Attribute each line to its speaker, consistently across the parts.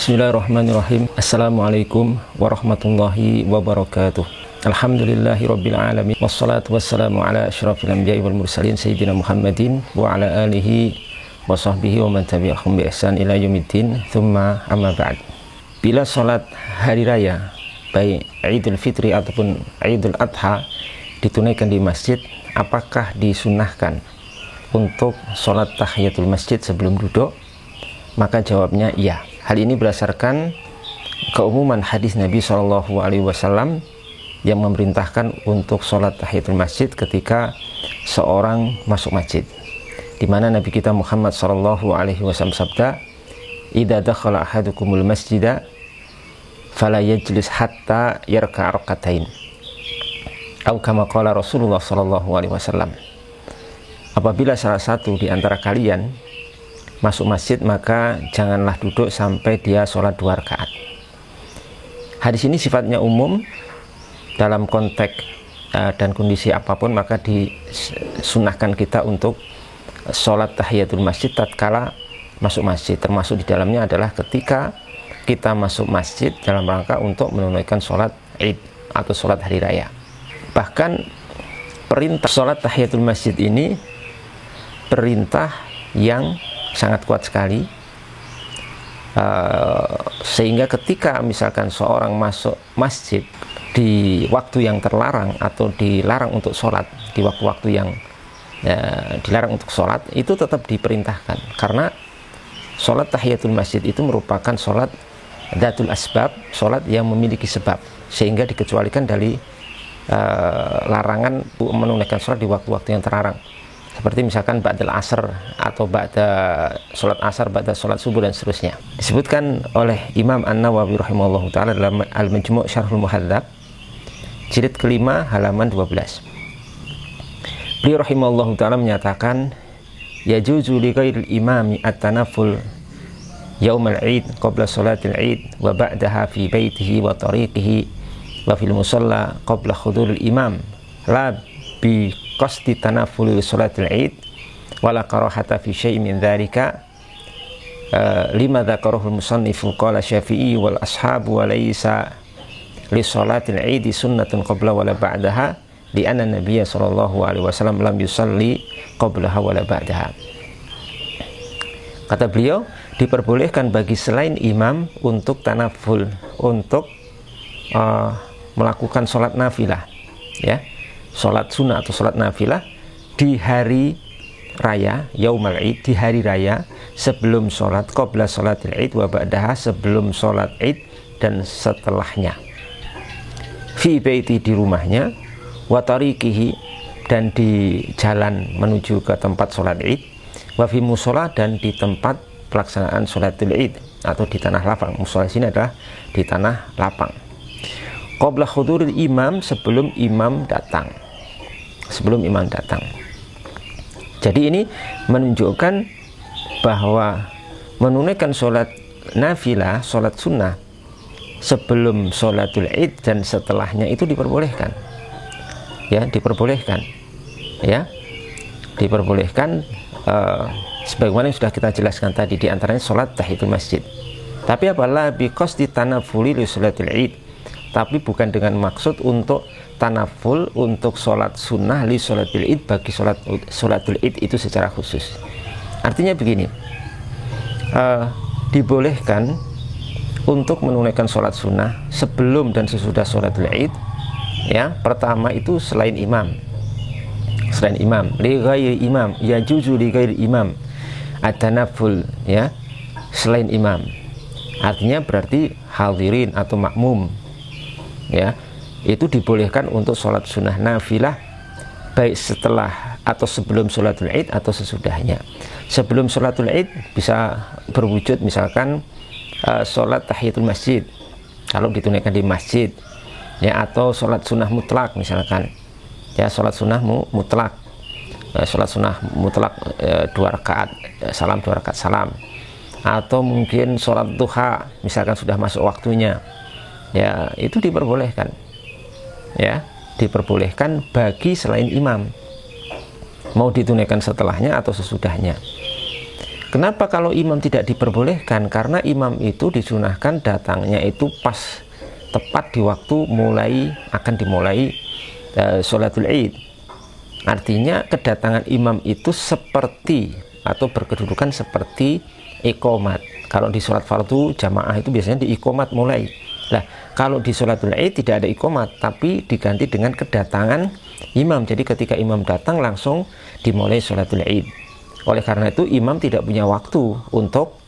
Speaker 1: Bismillahirrahmanirrahim. Assalamualaikum warahmatullahi wabarakatuh. Alhamdulillahirabbil alamin. Wassalatu wassalamu ala asyrafil anbiya'i wal mursalin sayyidina Muhammadin wa ala alihi wa sahbihi wa man tabi'ahum bi ihsan ila yaumiddin. Tsumma amma ba'd. Bila salat hari raya baik Idul Fitri ataupun Idul Adha ditunaikan di masjid, apakah disunahkan untuk salat tahiyatul masjid sebelum duduk? Maka jawabnya iya. Hal ini berdasarkan keumuman hadis Nabi SAW yang memerintahkan untuk sholat tahiyatul masjid ketika seorang masuk masjid, di mana Nabi kita Muhammad SAW sabda, "Idza dakhala ahadukumul masjida fala yajlis hatta yarka'a rak'atain." Atau kama qala Rasulullah SAW. Apabila salah satu di antara kalian masuk masjid, maka janganlah duduk sampai dia sholat 2 rakaat. Hadis ini sifatnya umum dalam konteks dan kondisi apapun, maka disunahkan kita untuk sholat tahiyatul masjid tatkala masuk masjid, termasuk di dalamnya adalah ketika kita masuk masjid dalam rangka untuk menunaikan sholat Id atau sholat hari raya. Bahkan perintah sholat tahiyatul masjid ini perintah yang sangat kuat sekali, sehingga ketika misalkan seorang masuk masjid di waktu yang terlarang atau dilarang untuk sholat, di waktu-waktu yang dilarang untuk sholat, itu tetap diperintahkan, karena sholat tahiyatul masjid itu merupakan sholat dzatul asbab, sholat yang memiliki sebab, sehingga dikecualikan dari larangan menunaikan sholat di waktu-waktu yang terlarang, seperti misalkan ba'dal asar atau ba'da sholat asar, ba'da sholat subuh dan seterusnya. Disebutkan oleh Imam An-Nawawi rahimahullah ta'ala dalam Al-Majmu' Syarhul Muhadzab jilid kelima halaman 12. Beliau rahimahullah ta'ala menyatakan, yajuzu li ghairil imami at-tanafful yaumal id qabla sholatil id wa ba'daha fi baitihi wa tariqihi wa fil musalla qabla huduril imam la bi qasdi tanafful sholatil id wala karahata fi syai'in min dzalika lima dzakarahu al-musannifu qala Syafi'i wal ashabu wa laysa li sholatil id sunnatun qabla wala ba'daha li anna nabiyya sallallahu alaihi wasallam lam yusalli qablaha wala ba'daha. Kata beliau, diperbolehkan bagi selain imam untuk tanaful, untuk melakukan sholat nafilah, ya, sholat sunnah atau sholat nafilah di hari raya yaumal id, di hari raya sebelum sholat qabla sholatil id wa ba'daha, sebelum sholat id dan setelahnya, fi baiti, di rumahnya, wa tariqihi, dan di jalan menuju ke tempat sholat id, wa fi musola, dan di tempat pelaksanaan sholatul id atau di tanah lapang. Musola sini adalah di tanah lapang. Qabla huduril imam, sebelum imam datang, sebelum imam datang. Jadi ini menunjukkan bahwa menunaikan sholat nafilah, sholat sunnah sebelum sholatul id dan setelahnya itu diperbolehkan, ya, diperbolehkan, ya, diperbolehkan, sebagaimana yang sudah kita jelaskan tadi, di antaranya sholat tahiyatul masjid. Tapi apalah bi qasdi tanafuli li sholatil id, tapi bukan dengan maksud untuk tanaful, untuk sholat sunnah li sholatil id, bagi sholatul id itu secara khusus. Artinya begini, dibolehkan untuk menunaikan sholat sunnah sebelum dan sesudah sholatul id, ya. Pertama itu selain imam, selain imam, li ghairi imam, ya juzu li ghairi imam at-tanaful, ya, selain imam. Artinya berarti hadirin atau makmum, ya, itu dibolehkan untuk sholat sunnah nafilah baik setelah atau sebelum sholatul id atau sesudahnya. Sebelum sholatul id bisa berwujud misalkan sholat tahiyatul masjid kalau ditunaikan di masjid, ya, atau sholat sunnah mutlak misalkan, ya, sholat sunnah mutlak, sholat sunnah mutlak 2 rakaat salam, 2 rakaat salam, atau mungkin sholat duha misalkan sudah masuk waktunya, ya, itu diperbolehkan, ya, diperbolehkan bagi selain imam, mau ditunaikan setelahnya atau sesudahnya. Kenapa kalau imam tidak diperbolehkan? Karena imam itu disunahkan datangnya itu pas tepat di waktu akan dimulai sholatul id. Artinya kedatangan imam itu seperti atau berkedudukan seperti iqomat. Kalau di sholat fardu jamaah itu biasanya di iqomat mulai. Nah, kalau di sholatul id tidak ada iqomat, tapi diganti dengan kedatangan imam. Jadi ketika imam datang langsung dimulai sholatul id. Oleh karena itu imam tidak punya waktu untuk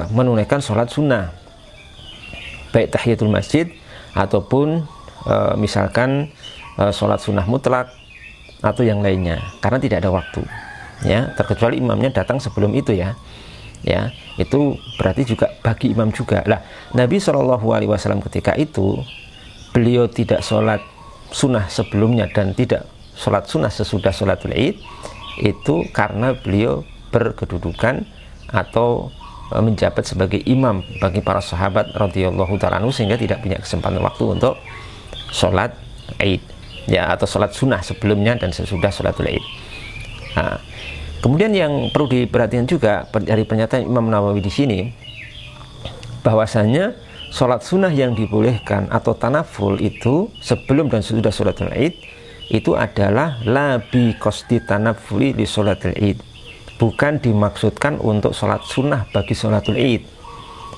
Speaker 1: menunaikan sholat sunnah, baik tahiyatul masjid ataupun misalkan sholat sunnah mutlak atau yang lainnya, karena tidak ada waktu, ya, terkecuali imamnya datang sebelum itu, ya, itu berarti juga bagi imam juga. Lah, Nabi SAW ketika itu beliau tidak sholat sunnah sebelumnya dan tidak sholat sunnah sesudah sholatul id, itu karena beliau berkedudukan atau menjabat sebagai imam bagi para sahabat radhiyallahu ta'ala anhu, sehingga tidak punya kesempatan waktu untuk sholat id, ya, atau sholat sunnah sebelumnya dan sesudah sholatul id. Nah, kemudian yang perlu diperhatikan juga dari pernyataan Imam Nawawi di sini, bahwasanya sholat sunnah yang dibolehkan atau tanaful itu sebelum dan sesudah sholatul id itu adalah la bi qasdi tanafuli li sholatul id, bukan dimaksudkan untuk sholat sunnah bagi sholatul id.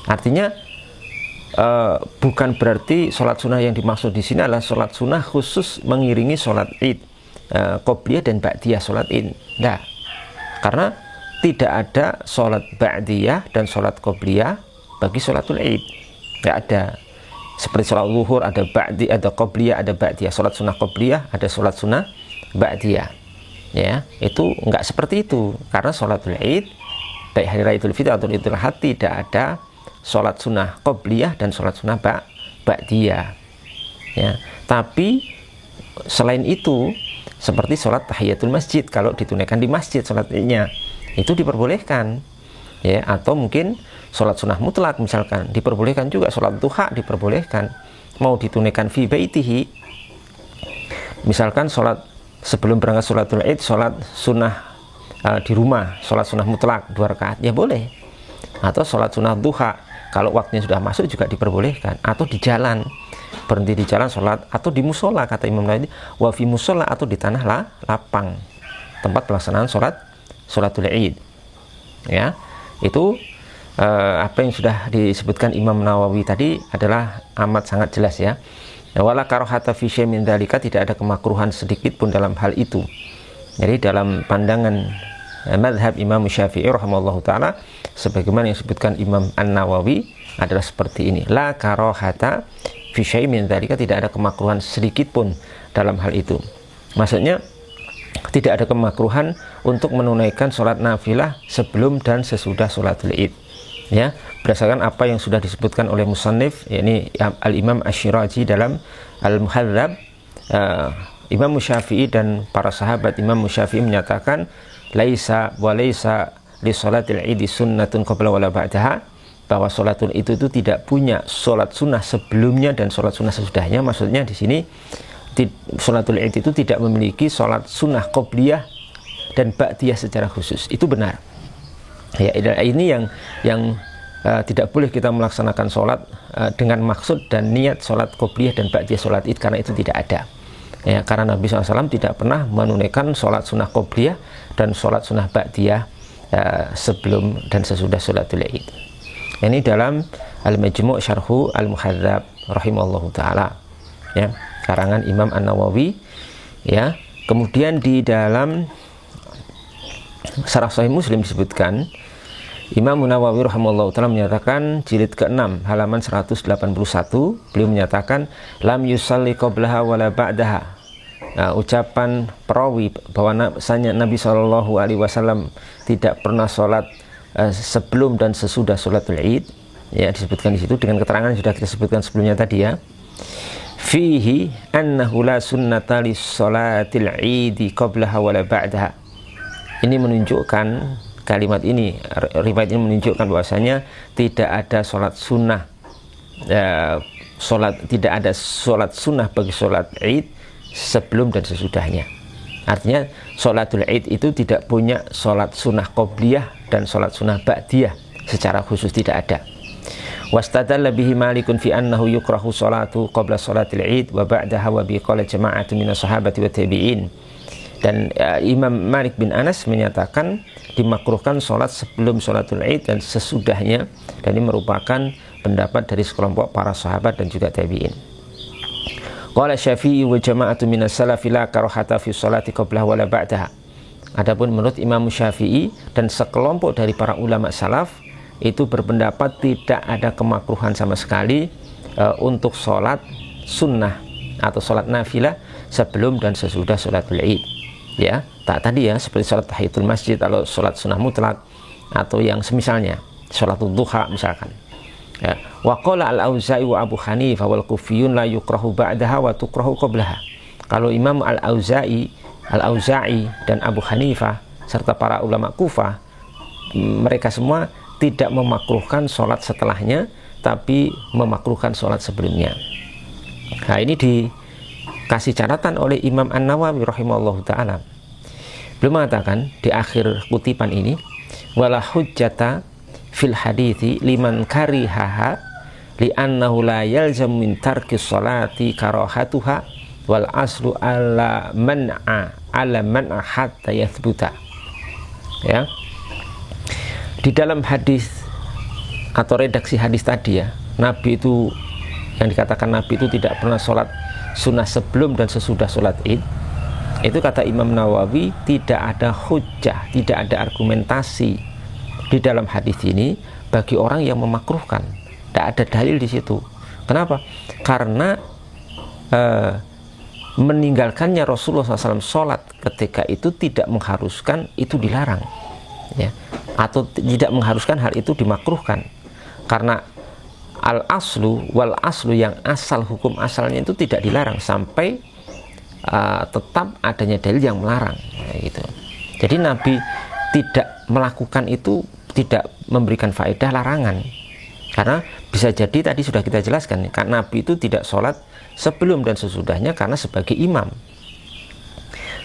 Speaker 1: Artinya bukan berarti sholat sunnah yang dimaksud di sini adalah sholat sunnah khusus mengiringi sholat id, qobliyah dan ba'diyah sholat id. Nah, karena tidak ada sholat ba'diyah dan sholat qobliyah bagi sholatul id, tidak ada. Seperti sholat zuhur ada ba'di, ada qobliyah, ada ba'diyah. Sholat sunnah qobliyah, ada sholat sunnah ba'diyah. Ya, itu enggak seperti itu. Karena sholatul id, baik hari raya Idul Fitri atau Idul Adha, tidak ada sholat sunnah qobliyah dan sholat sunnah ba'diyah. Ya, tapi selain itu, seperti sholat tahiyatul masjid, kalau ditunaikan di masjid sholat idnya, itu diperbolehkan. Ya, atau mungkin sholat sunnah mutlak misalkan diperbolehkan juga, sholat duha diperbolehkan, mau ditunaikan fi baitihi, misalkan sholat sebelum berangkat sholatul id, sholat sunnah di rumah, sholat sunnah mutlak 2 rakaat, ya boleh. Atau sholat sunnah duha kalau waktunya sudah masuk juga diperbolehkan. Atau di jalan, berhenti di jalan sholat, atau di musola, kata Imam Nawawi, wa fi musola, atau di tanah lapang, tempat pelaksanaan sholatul id. Ya, itu apa yang sudah disebutkan Imam Nawawi tadi adalah amat sangat jelas, ya. Wala karohata fi syai'in min dzalika, tidak ada kemakruhan sedikit pun dalam hal itu. Jadi dalam pandangan mazhab Imam Syafi'i rahimahullahu taala, sebagaimana yang disebutkan Imam An-Nawawi adalah seperti ini. La karohata fi syai'in min dzalika, tidak ada kemakruhan sedikit pun dalam hal itu. Maksudnya tidak ada kemakruhan untuk menunaikan sholat nafilah sebelum dan sesudah sholatul id, ya, berdasarkan apa yang sudah disebutkan oleh musannif, yakni Al-Imam Asy-Syirazi dalam Al-Muhadzab. Imam Syafi'i dan para sahabat Imam Syafi'i menyatakan laisa wa laisa li sholatil id sunnatun qabla wala ba'daha, bahwa sholatul itu tidak punya sholat sunnah sebelumnya dan sholat sunnah sesudahnya. Maksudnya di sini sholatul id itu tidak memiliki sholat sunnah qobliyah dan ba'diyah secara khusus. Itu benar, ya. Ini yang tidak boleh kita melaksanakan sholat dengan maksud dan niat sholat qobliyah dan ba'diyah sholat id, karena itu tidak ada, ya. Karena Nabi SAW tidak pernah menunaikan sholat sunnah qobliyah dan sholat sunnah ba'diyah sebelum dan sesudah sholatul id. Ini dalam Al-Majmu' Syarhu Al-Muhadzab rahimallahu ta'ala, ya, karangan Imam An-Nawawi, ya. Kemudian di dalam Syarah Sahih Muslim disebutkan Imam Nawawi rahimahullah ta'ala menyatakan jilid ke-6 halaman 181, beliau menyatakan lam yusalli qablaha wala ba'daha. Nah, ucapan perawi bahwa Nabi SAW tidak pernah sholat sebelum dan sesudah sholatul id, ya, disebutkan di situ dengan keterangan yang sudah kita sebutkan sebelumnya tadi, ya. Fihi annahu la sunnata li sholatil id qablaha wala ba'daha. Ini menunjukkan, kalimat ini, riwayat ini menunjukkan bahwasanya tidak ada sholat sunnah, tidak ada sholat sunnah bagi sholat id sebelum dan sesudahnya. Artinya sholatul id itu tidak punya sholat sunnah qobliyah dan sholat sunnah ba'diyah secara khusus, tidak ada. Wastadalla bihi Malikun fi annahu yukrahu sholatu qabla sholatil id wa ba'daha wa biqala jama'atu minas sahabati wa tabi'in. Dan Imam Malik bin Anas menyatakan dimakruhkan sholat sebelum sholatul id dan sesudahnya, dan ini merupakan pendapat dari sekelompok para sahabat dan juga tabi'in. Qala Syafi'i wa jama'atu minas salafi la karahata fi sholati qablaha wa la ba'daha. Adapun menurut Imam Syafi'i dan sekelompok dari para ulama salaf itu berpendapat tidak ada kemakruhan sama sekali untuk sholat sunnah atau sholat nafilah sebelum dan sesudah sholatul id. Ya, tak tadi ya, seperti sholat tahiyatul masjid atau sholat sunnah mutlak atau yang semisalnya, sholatul duha misalkan. Ya. Wa qala al-Auza'i wa Abu Hanifah wal Kufiyun la yukrahu ba'daha wa tukrahu qablaha. Kalau Imam al-Auza'i dan Abu Hanifah serta para ulama Kufah, mereka semua tidak memakruhkan sholat setelahnya, tapi memakruhkan sholat sebelumnya. Nah, ini dikasih catatan oleh Imam An-Nawawi rahimahullah ta'ala. Beliau mengatakan di akhir kutipan ini, wala hujjata fil hadithi liman karihaha li'annahu la yalzam min tarki sholati karahatuha wal aslu ala man'a hatta yathbuta. Ya, di dalam hadis atau redaksi hadis tadi ya, Nabi itu, yang dikatakan Nabi itu tidak pernah sholat sunnah sebelum dan sesudah sholat id, itu kata Imam Nawawi tidak ada hujjah, tidak ada argumentasi di dalam hadis ini bagi orang yang memakruhkan. Tidak ada dalil di situ. Kenapa? Karena meninggalkannya Rasulullah SAW sholat ketika itu tidak mengharuskan itu dilarang, ya, atau tidak mengharuskan hal itu dimakruhkan. Karena al-aslu wal aslu, yang asal, hukum asalnya itu tidak dilarang sampai tetap adanya dalil yang melarang, gitu. Jadi Nabi tidak melakukan itu tidak memberikan faedah larangan, karena bisa jadi tadi sudah kita jelaskan, karena Nabi itu tidak sholat sebelum dan sesudahnya karena sebagai imam,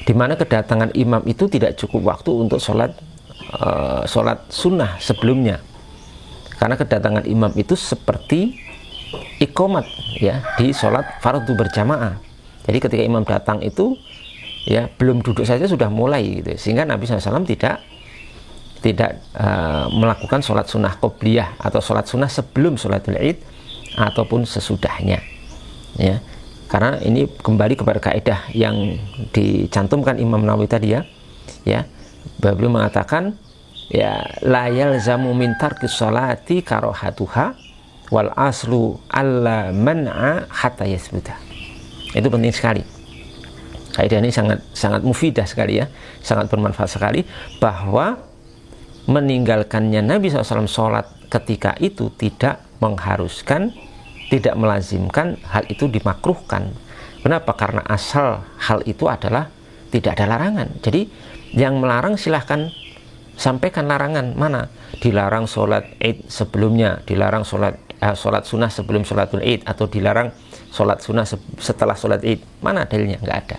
Speaker 1: dimana kedatangan imam itu tidak cukup waktu untuk sholat sunnah sebelumnya, karena kedatangan imam itu seperti iqomat, ya, di sholat fardu berjamaah. Jadi ketika imam datang itu, ya, belum duduk saja sudah mulai, gitu. Sehingga Nabi SAW tidak melakukan sholat sunnah qobliyah atau sholat sunnah sebelum sholatul id ataupun sesudahnya, ya. Karena ini kembali kepada kaidah yang dicantumkan Imam Nawawi tadi, ya, beliau mengatakan, ya, la yalzamu min tarkis sholati karahatuha wal aslu alla man'a hatta yasbuta. Itu penting sekali. Kaidah ini sangat mufidah sekali, ya, sangat bermanfaat sekali, bahwa meninggalkannya Nabi SAW sholat ketika itu tidak mengharuskan, tidak melazimkan hal itu dimakruhkan. Kenapa? Karena asal hal itu adalah tidak ada larangan. Jadi yang melarang silahkan sampaikan larangan mana. Dilarang sholat id sebelumnya, dilarang sholat sunnah sebelum sholatul id, atau dilarang sholat sunnah setelah sholat id. Mana dalilnya? Nggak ada.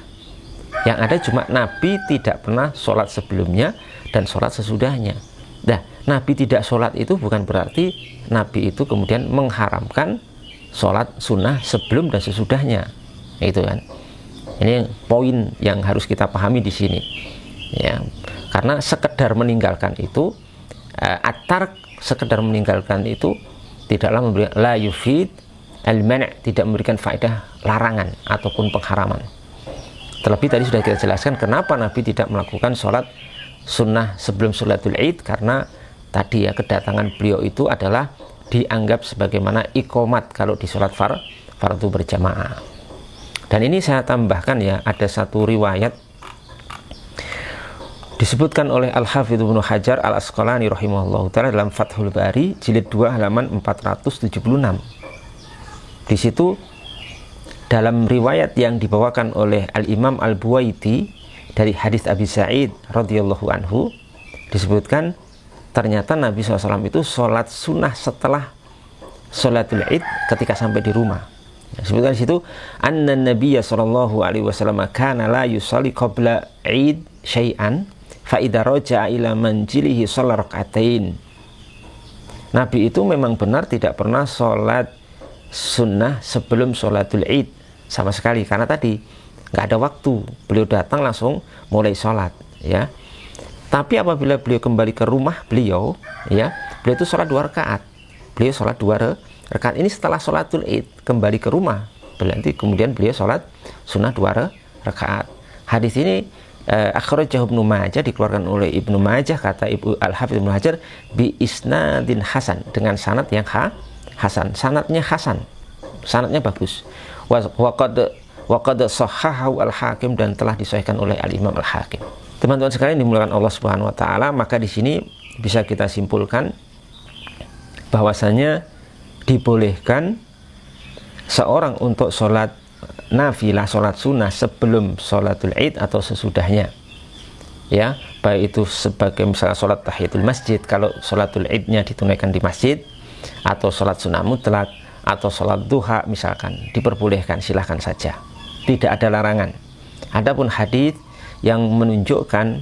Speaker 1: Yang ada cuma Nabi tidak pernah sholat sebelumnya dan sholat sesudahnya. Nah, Nabi tidak sholat itu bukan berarti Nabi itu kemudian mengharamkan sholat sunnah sebelum dan sesudahnya. Itu kan. Ini poin yang harus kita pahami di sini. Ya, karena sekedar meninggalkan itu, sekedar meninggalkan itu tidaklah memberikan la yufid al-man', tidak memberikan faedah larangan ataupun pengharaman. Terlebih tadi sudah kita jelaskan kenapa Nabi tidak melakukan sholat sunnah sebelum sholatul id, karena tadi, ya, kedatangan beliau itu adalah dianggap sebagaimana iqomat kalau di sholat fardu berjamaah. Dan ini saya tambahkan, ya, ada satu riwayat disebutkan oleh Al-Hafidz Ibnu Hajar Al-Asqalani rahimahullah ta'ala dalam Fathul Bari jilid 2 halaman 476. Di situ dalam riwayat yang dibawakan oleh Al-Imam Al-Buwaiti dari hadis Abi Sa'id radhiyallahu anhu disebutkan ternyata Nabi SAW itu sholat sunnah setelah sholatul id ketika sampai di rumah. Sebutkan di situ, anna Nabiyya sallallahu alaihi wasallam kana la yusalli qabla Id syai'an fa idza raja'a ila manzilihi shalla rak'atain. Nabi itu memang benar tidak pernah sholat sunnah sebelum sholatul Id sama sekali, karena tadi nggak ada waktu, beliau datang langsung mulai sholat, ya. Tapi apabila beliau kembali ke rumah beliau, ya, beliau itu sholat 2 rakaat. Beliau sholat 2 rakaat ini setelah sholatul Id, kembali ke rumah, berarti kemudian beliau sholat sunnah 2 rakaat. Hadis ini akhrajahu Ibnu Majah, dikeluarkan oleh Ibnu Majah, kata Ibu Al-Hafidz Ibnu Hajar, bi isnadin hasan, dengan sanad yang hasan. Sanadnya hasan, sanadnya bagus. Wa qad sahhahu Al-Hakim, dan telah disahihkan oleh Al-Imam Al-Hakim. Teman-teman sekalian dimuliakan Allah Subhanahu wa taala, maka di sini bisa kita simpulkan bahwasanya dibolehkan seorang untuk sholat nafilah, sholat sunnah sebelum sholatul Id atau sesudahnya, ya, baik itu sebagai misalnya sholat tahiyatul masjid kalau sholatul Idnya ditunaikan di masjid, atau sholat sunnah mutlak, atau sholat duha misalkan, diperbolehkan, silahkan saja, tidak ada larangan. Adapun hadis yang menunjukkan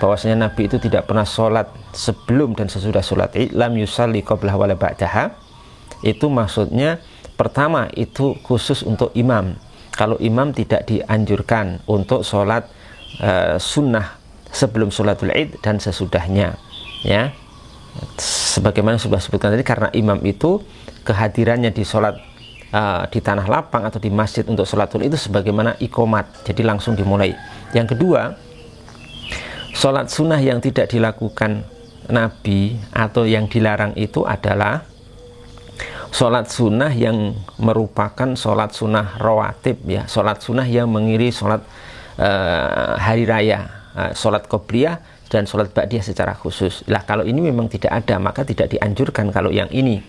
Speaker 1: bahwasanya Nabi itu tidak pernah sholat sebelum dan sesudah sholat Id, lam yusalli qablah wala ba'daha, itu maksudnya pertama itu khusus untuk imam. Kalau imam tidak dianjurkan untuk sholat sunnah sebelum sholatul Id dan sesudahnya, ya, sebagaimana sudah sebutkan tadi, karena imam itu kehadirannya di sholat di tanah lapang atau di masjid untuk sholatul Id itu sebagaimana iqomat, jadi langsung dimulai. Yang kedua, sholat sunnah yang tidak dilakukan Nabi atau yang dilarang itu adalah sholat sunnah yang merupakan sholat sunnah rawatib, ya, sholat sunnah yang mengiri sholat hari raya, sholat qobliyah dan sholat ba'diyah secara khusus. Lah kalau ini memang tidak ada, maka tidak dianjurkan kalau yang ini,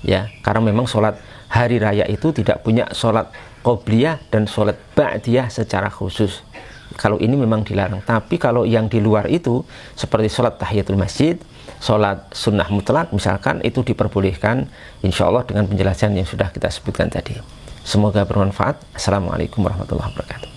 Speaker 1: ya, karena memang sholat hari raya itu tidak punya sholat qobliyah dan sholat ba'diyah secara khusus. Kalau ini memang dilarang. Tapi kalau yang di luar itu seperti sholat tahiyatul masjid, sholat sunnah mutlak misalkan, itu diperbolehkan, insya Allah dengan penjelasan yang sudah kita sebutkan tadi. Semoga bermanfaat. Assalamualaikum warahmatullahi wabarakatuh.